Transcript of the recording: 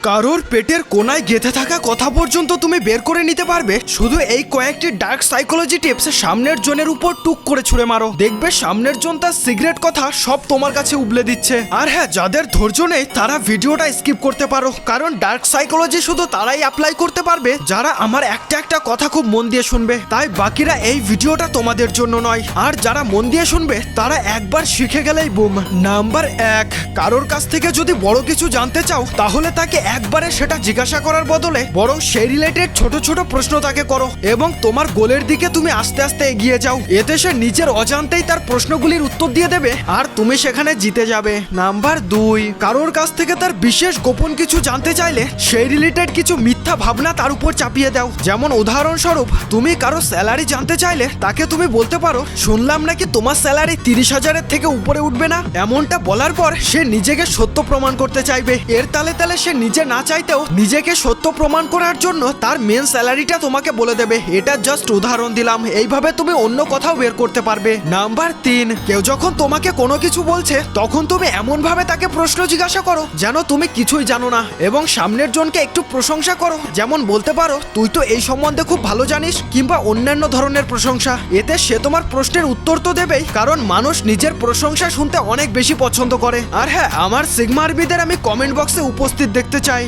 কারোর পেটের কোনায় গেঁথে থাকা কথা পর্যন্ত তুমি বের করে নিতে পারবে শুধু এই কয়েকটি ডার্ক সাইকোলজি টিপস। সামনের জনের উপর টুক করে ছুঁড়ে মারো, দেখবে সামনের জন তার সিগারেট কথা সব তোমার কাছে উবলে দিচ্ছে। আর হ্যাঁ, যাদের ধৈর্য নেই তারা ভিডিওটা স্কিপ করতে পারো, কারণ ডার্ক সাইকোলজি শুধু তারাই অ্যাপ্লাই করতে পারবে যারা আমার একটা একটা কথা খুব মন দিয়ে শুনবে। তাই বাকিরা এই ভিডিওটা তোমাদের জন্য নয়। আর যারা মন দিয়ে শুনবে তারা একবার শিখে গেলেই বুম। নাম্বার 1, কারোর কাছ থেকে যদি বড় কিছু জানতে চাও তাহলে তাকে একবারে সেটা জিজ্ঞাসা করার বদলে বরং সেই রিলেটেড ছোট ছোট প্রশ্ন তাকে করো এবং তোমার গোলের দিকে তুমি আস্তে আস্তে এগিয়ে যাও। এতে সে নিজের অজান্তেই তার প্রশ্নগুলির উত্তর দিয়ে দেবে আর তুমি সেখানে জিতে যাবে। নাম্বার 2, কারোর কাছ থেকে তার বিশেষ গোপন কিছু জানতে চাইলে সেই রিলেটেড কিছু মিথ্যা ভাবনা তার উপর চাপিয়ে দাও। যেমন উদাহরণস্বরূপ, তুমি কারো স্যালারি জানতে চাইলে তাকে তুমি বলতে পারো, শুনলাম নাকি তোমার স্যালারি 30,000-এর থেকে উপরে উঠবে না। এমনটা বলার পর সে নিজেকে সত্য প্রমাণ করতে চাইবে। এর তালে তালে সে নিজে না চাইতেও নিজেকে সত্য প্রমাণ করার জন্য তার মেন স্যালারিটা তোমাকে বলে দেবে। এটা জাস্ট উদাহরণ দিলাম, এইভাবে তুমি অন্য কথাও বের করতে পারবে। নাম্বার 3, কেউ যখন তোমাকে কোনো কিছু বলছে তখন তুমি এমন ভাবে তাকে প্রশ্ন জিজ্ঞাসা করো যেন তুমি কিছুই জানো না এবং সামনের জনকে একটু প্রশংসা করো। যেমন বলতে পারো, তুই তো এই সম্বন্ধে খুব ভালো জানিস, কিংবা অন্যান্য ধরনের প্রশংসা। এতে সে তোমার প্রশ্নের উত্তর তো দেবেই, কারণ মানুষ নিজের প্রশংসা শুনতে অনেক বেশি পছন্দ করে। আর হ্যাঁ, আমার সিগমা আরবিদের আমি কমেন্ট বক্সে উপস্থিত দেখতে চাই।